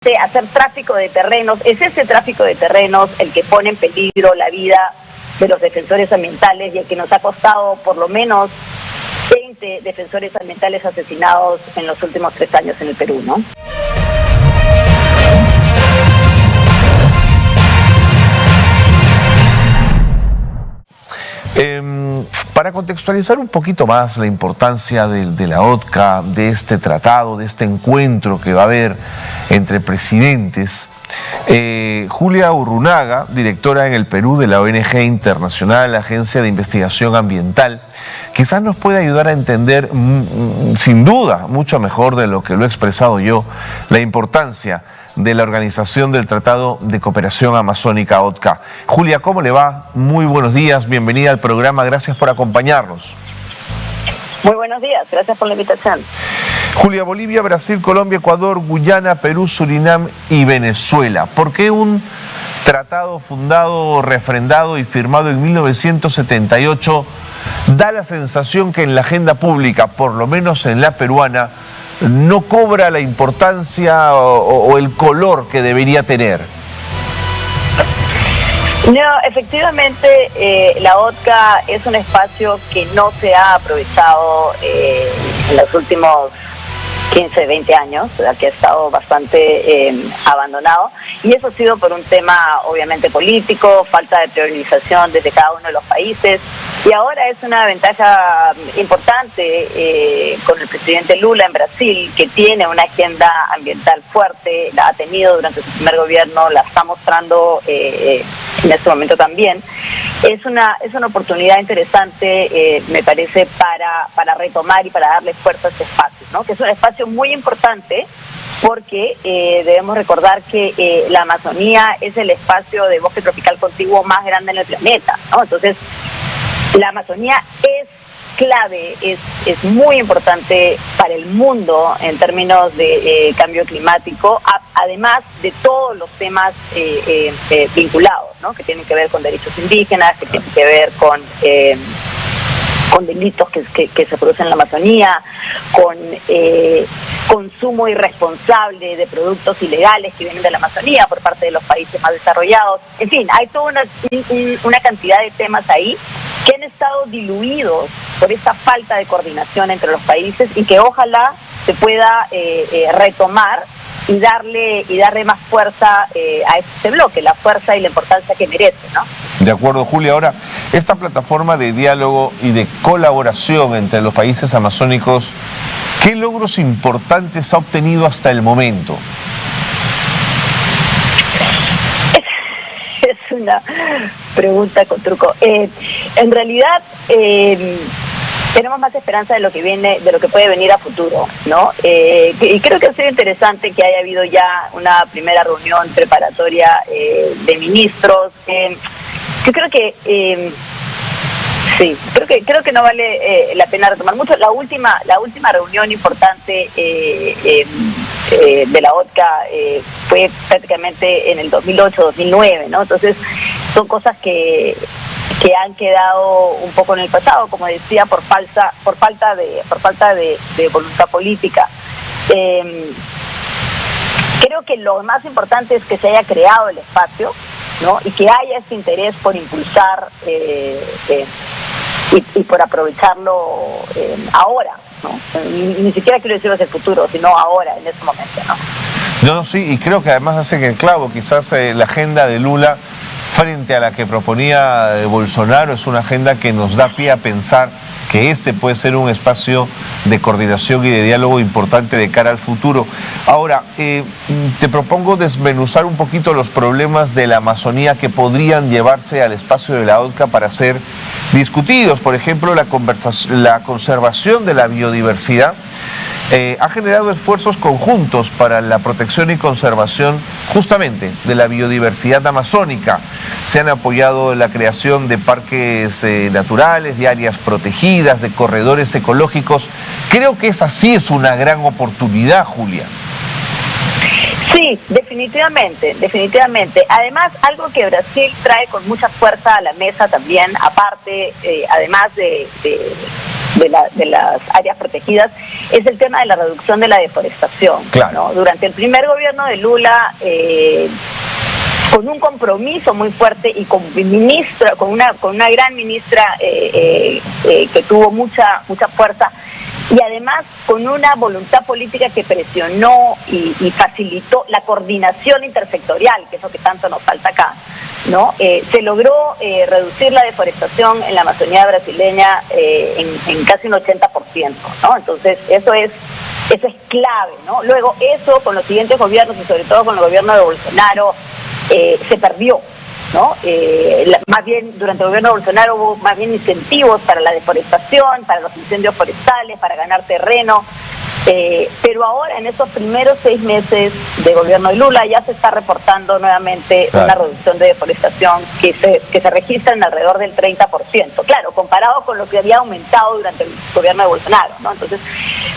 hacer tráfico de terrenos. Es ese tráfico de terrenos el que pone en peligro la vida de los defensores ambientales y el que nos ha costado por lo menos 20 defensores ambientales asesinados en los últimos 3 años en el Perú, ¿no? Para contextualizar un poquito más la importancia de la ODCA, de este tratado, de este encuentro que va a haber entre presidentes, Julia Urrunaga, directora en el Perú de la ONG Internacional Agencia de Investigación Ambiental, quizás nos puede ayudar a entender, sin duda, mucho mejor de lo que lo he expresado yo, la importancia de la organización del Tratado de Cooperación Amazónica ODCA. Julia, ¿cómo le va? Muy buenos días, bienvenida al programa, gracias por acompañarnos. Muy buenos días, gracias por la invitación. Julia, Bolivia, Brasil, Colombia, Ecuador, Guyana, Perú, Surinam y Venezuela. ¿Por qué un tratado fundado, refrendado y firmado en 1978 da la sensación que en la agenda pública, por lo menos en la peruana, no cobra la importancia o el color que debería tener? No, efectivamente, la ODCA es un espacio que no se ha aprovechado en los últimos 15, 20 años, que ha estado bastante abandonado, y eso ha sido por un tema obviamente político, falta de priorización desde cada uno de los países, y ahora es una ventaja importante con el presidente Lula en Brasil, que tiene una agenda ambiental fuerte, la ha tenido durante su primer gobierno, la está mostrando en este momento también. Es una oportunidad interesante, me parece, para retomar y para darle fuerza a este espacio, ¿no? Que es un espacio muy importante porque debemos recordar que la Amazonía es el espacio de bosque tropical contiguo más grande en el planeta, ¿no? Entonces, la Amazonía es clave, es muy importante para el mundo en términos de cambio climático, además de todos los temas vinculados, ¿no? Que tienen que ver con derechos indígenas, que tienen que ver con delitos que se producen en la Amazonía, con consumo irresponsable de productos ilegales que vienen de la Amazonía por parte de los países más desarrollados. En fin, hay toda una cantidad de temas ahí que han estado diluidos por esta falta de coordinación entre los países y que ojalá se pueda retomar y darle más fuerza a este bloque, la fuerza y la importancia que merece, ¿no? De acuerdo, Julia. Ahora, esta plataforma de diálogo y de colaboración entre los países amazónicos, ¿qué logros importantes ha obtenido hasta el momento? Es una pregunta con truco. En realidad, tenemos más esperanza de lo que viene, de lo que puede venir a futuro, ¿no? Y creo que ha sido interesante que haya habido ya una primera reunión preparatoria de ministros. Yo creo que sí, creo que no vale la pena retomar mucho. La última reunión importante de la ODCA fue prácticamente en el 2008-2009, ¿no? Entonces son cosas que han quedado un poco en el pasado, como decía, por falta de voluntad política. Creo que lo más importante es que se haya creado el espacio, ¿no? Y que haya este interés por impulsar y por aprovecharlo ahora, ¿no? Ni siquiera quiero decir hacia el futuro, sino ahora, en este momento, ¿no? No, sí, y creo que además hace que el clavo, quizás la agenda de Lula frente a la que proponía Bolsonaro es una agenda que nos da pie a pensar que este puede ser un espacio de coordinación y de diálogo importante de cara al futuro. Ahora, te propongo desmenuzar un poquito los problemas de la Amazonía que podrían llevarse al espacio de la ODCA para ser discutidos. Por ejemplo, la conservación de la biodiversidad ha generado esfuerzos conjuntos para la protección y conservación justamente de la biodiversidad amazónica. Se han apoyado la creación de parques naturales, de áreas protegidas, de corredores ecológicos. Creo que esa sí es una gran oportunidad, Julia. Sí, definitivamente. Además, algo que Brasil trae con mucha fuerza a la mesa también, aparte, además de de las áreas protegidas, es el tema de la reducción de la deforestación. Claro. ¿no? Durante el primer gobierno de Lula, con un compromiso muy fuerte y con una gran ministra que tuvo mucha fuerza, y además con una voluntad política que presionó y facilitó la coordinación intersectorial, que es lo que tanto nos falta acá, ¿no? Se logró reducir la deforestación en la Amazonía brasileña en casi un 80%, ¿no? Entonces eso es clave, ¿no? Luego eso con los siguientes gobiernos y sobre todo con el gobierno de Bolsonaro se perdió, ¿no? Más bien durante el gobierno de Bolsonaro hubo más bien incentivos para la deforestación, para los incendios forestales, para ganar terreno, pero ahora en estos primeros 6 meses de gobierno de Lula ya se está reportando nuevamente una reducción de deforestación que se registra en alrededor del 30%, claro, comparado con lo que había aumentado durante el gobierno de Bolsonaro, ¿no? Entonces,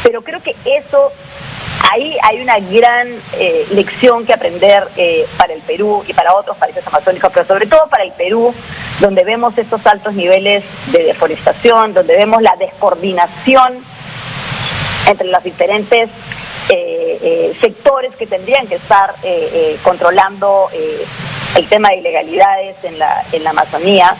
pero creo que eso, ahí hay una gran lección que aprender para el Perú y para otros países amazónicos, pero sobre todo para el Perú, donde vemos estos altos niveles de deforestación, donde vemos la descoordinación entre los diferentes sectores que tendrían que estar controlando el tema de ilegalidades en la Amazonía.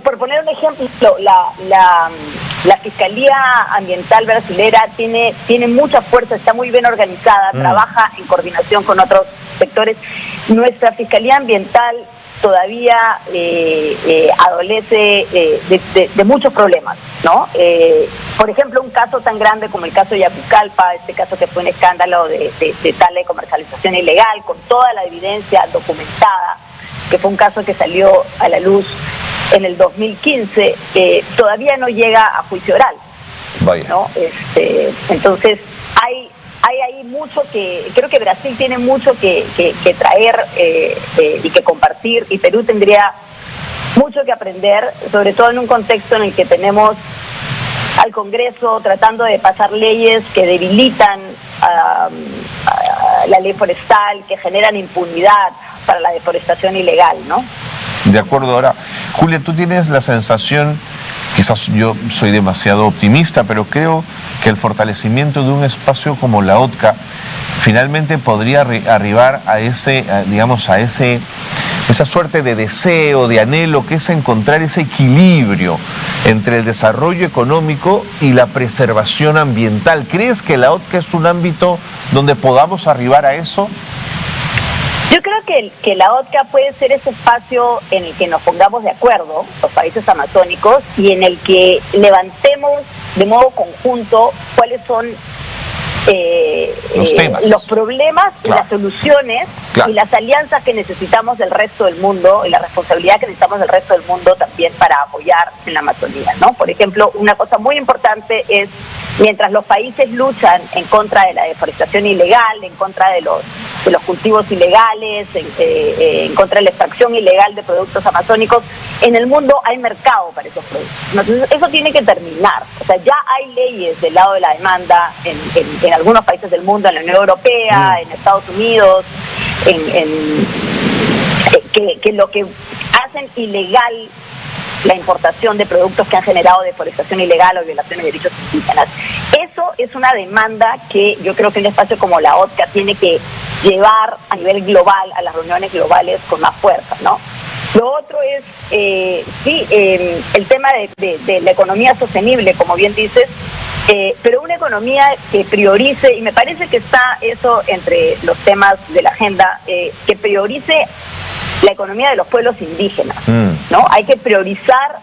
Por poner un ejemplo, la Fiscalía Ambiental brasilera tiene mucha fuerza, está muy bien organizada, trabaja en coordinación con otros sectores. Nuestra Fiscalía Ambiental todavía adolece de muchos problemas, ¿no? Por ejemplo, un caso tan grande como el caso de Yacucalpa, este caso que fue un escándalo de tala de comercialización ilegal, con toda la evidencia documentada, que fue un caso que salió a la luz en el 2015, todavía no llega a juicio oral. Vaya. ¿No? Entonces, hay ahí mucho creo que Brasil tiene mucho que traer y que compartir, y Perú tendría mucho que aprender, sobre todo en un contexto en el que tenemos al Congreso tratando de pasar leyes que debilitan la ley forestal, que generan impunidad para la deforestación ilegal, ¿no? De acuerdo. Ahora, Julia, tú tienes la sensación, quizás yo soy demasiado optimista, pero creo que el fortalecimiento de un espacio como la OTCA finalmente podría arribar a esa suerte de deseo, de anhelo, que es encontrar ese equilibrio entre el desarrollo económico y la preservación ambiental. ¿Crees que la OTCA es un ámbito donde podamos arribar a eso? Yo creo que la OTCA puede ser ese espacio en el que nos pongamos de acuerdo, los países amazónicos, y en el que levantemos de modo conjunto cuáles son los problemas, claro, y las soluciones, claro, y las alianzas que necesitamos del resto del mundo, y la responsabilidad que necesitamos del resto del mundo también para apoyar en la Amazonía, ¿no? Por ejemplo, una cosa muy importante es, mientras los países luchan en contra de la deforestación ilegal, en contra de los cultivos ilegales, en contra de la extracción ilegal de productos amazónicos, en el mundo hay mercado para esos productos. Entonces, eso tiene que terminar. O sea, ya hay leyes del lado de la demanda en algunos países del mundo, en la Unión Europea, en Estados Unidos, que lo que hacen ilegal la importación de productos que han generado deforestación ilegal o violaciones de derechos indígenas. Eso es una demanda que yo creo que un espacio como la OTCA tiene que llevar a nivel global, a las reuniones globales con más fuerza, ¿no? Lo otro es, el tema de la economía sostenible, como bien dices, pero una economía que priorice, y me parece que está eso entre los temas de la agenda, que priorice la economía de los pueblos indígenas, ¿no? Hay que priorizar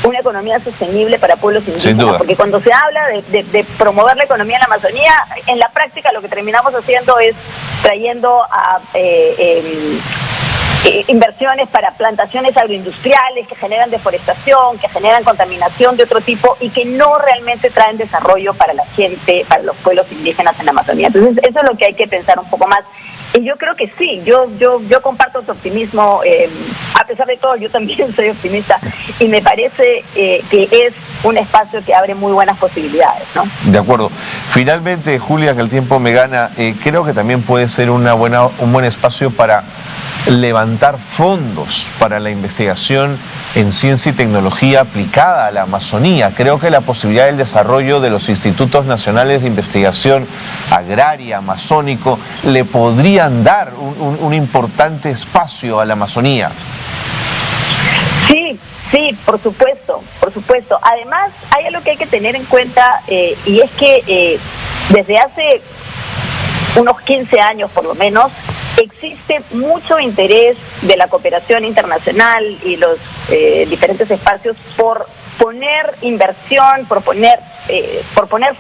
una economía sostenible para pueblos indígenas, porque cuando se habla de promover la economía en la Amazonía, en la práctica lo que terminamos haciendo es trayendo a inversiones para plantaciones agroindustriales que generan deforestación, que generan contaminación de otro tipo y que no realmente traen desarrollo para la gente, para los pueblos indígenas en la Amazonía. Entonces, eso es lo que hay que pensar un poco más. Y yo creo que sí, yo comparto tu optimismo, a pesar de todo yo también soy optimista, y me parece que es un espacio que abre muy buenas posibilidades, ¿no? De acuerdo. Finalmente, Julia, que el tiempo me gana, creo que también puede ser un buen espacio para levantar fondos para la investigación en ciencia y tecnología aplicada a la Amazonía. Creo que la posibilidad del desarrollo de los institutos nacionales de investigación agraria, amazónico, le podrían dar un importante espacio a la Amazonía. Sí, por supuesto, por supuesto. Además, hay algo que hay que tener en cuenta y es que desde hace unos 15 años por lo menos, existe mucho interés de la cooperación internacional y los diferentes espacios por poner inversión, por poner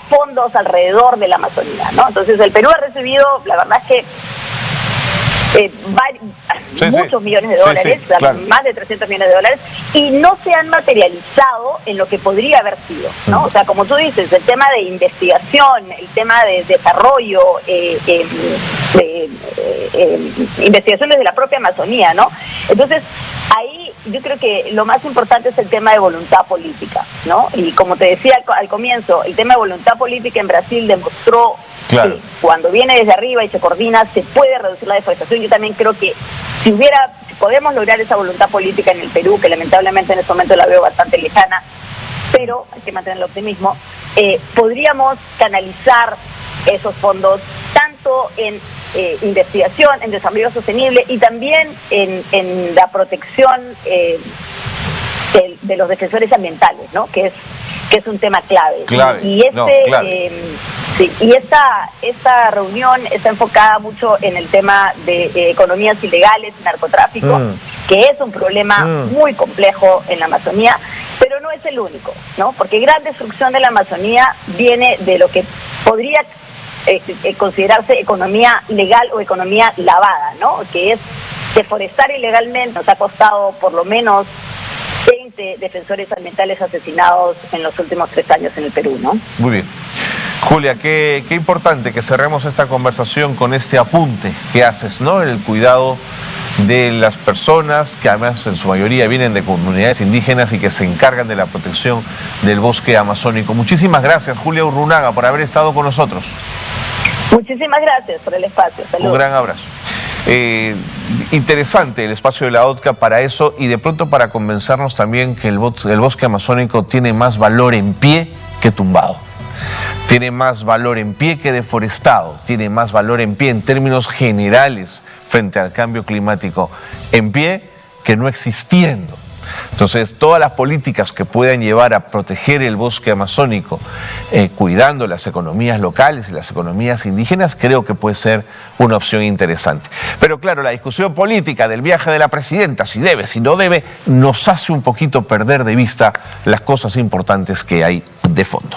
fondos alrededor de la Amazonía, ¿no? Entonces el Perú ha recibido, la verdad es que muchos millones de dólares, claro, más de 300 millones de dólares, y no se han materializado en lo que podría haber sido, ¿no? O sea, como tú dices, el tema de investigación, el tema de desarrollo, investigaciones de la propia Amazonía, ¿no? Entonces, ahí yo creo que lo más importante es el tema de voluntad política, ¿no? Y como te decía al comienzo, el tema de voluntad política en Brasil demostró que cuando viene desde arriba y se coordina, se puede reducir la deforestación. Yo también creo que si podemos lograr esa voluntad política en el Perú, que lamentablemente en este momento la veo bastante lejana, pero hay que mantener el optimismo, podríamos canalizar esos fondos tanto en investigación, en desarrollo sostenible y también en la protección de los defensores ambientales, ¿no? Que es un tema clave. Y esta reunión está enfocada mucho en el tema de economías ilegales y narcotráfico, que es un problema muy complejo en la Amazonía, pero no es el único, ¿no? Porque gran destrucción de la Amazonía viene de lo que podría considerarse economía legal o economía lavada, ¿no? Que es deforestar ilegalmente. Nos ha costado por lo menos 20 defensores ambientales asesinados en los últimos 3 años en el Perú, ¿no? Muy bien. Julia, qué importante que cerremos esta conversación con este apunte que haces, ¿no? El cuidado de las personas que además en su mayoría vienen de comunidades indígenas y que se encargan de la protección del bosque amazónico. Muchísimas gracias, Julia Urrunaga, por haber estado con nosotros. Muchísimas gracias por el espacio. Saludos. Un gran abrazo. Interesante el espacio de la ODCA para eso y de pronto para convencernos también que el bosque amazónico tiene más valor en pie que tumbado. Tiene más valor en pie que deforestado, tiene más valor en pie en términos generales frente al cambio climático, en pie que no existiendo. Entonces, todas las políticas que puedan llevar a proteger el bosque amazónico, cuidando las economías locales y las economías indígenas, creo que puede ser una opción interesante. Pero claro, la discusión política del viaje de la presidenta, si debe, si no debe, nos hace un poquito perder de vista las cosas importantes que hay de fondo.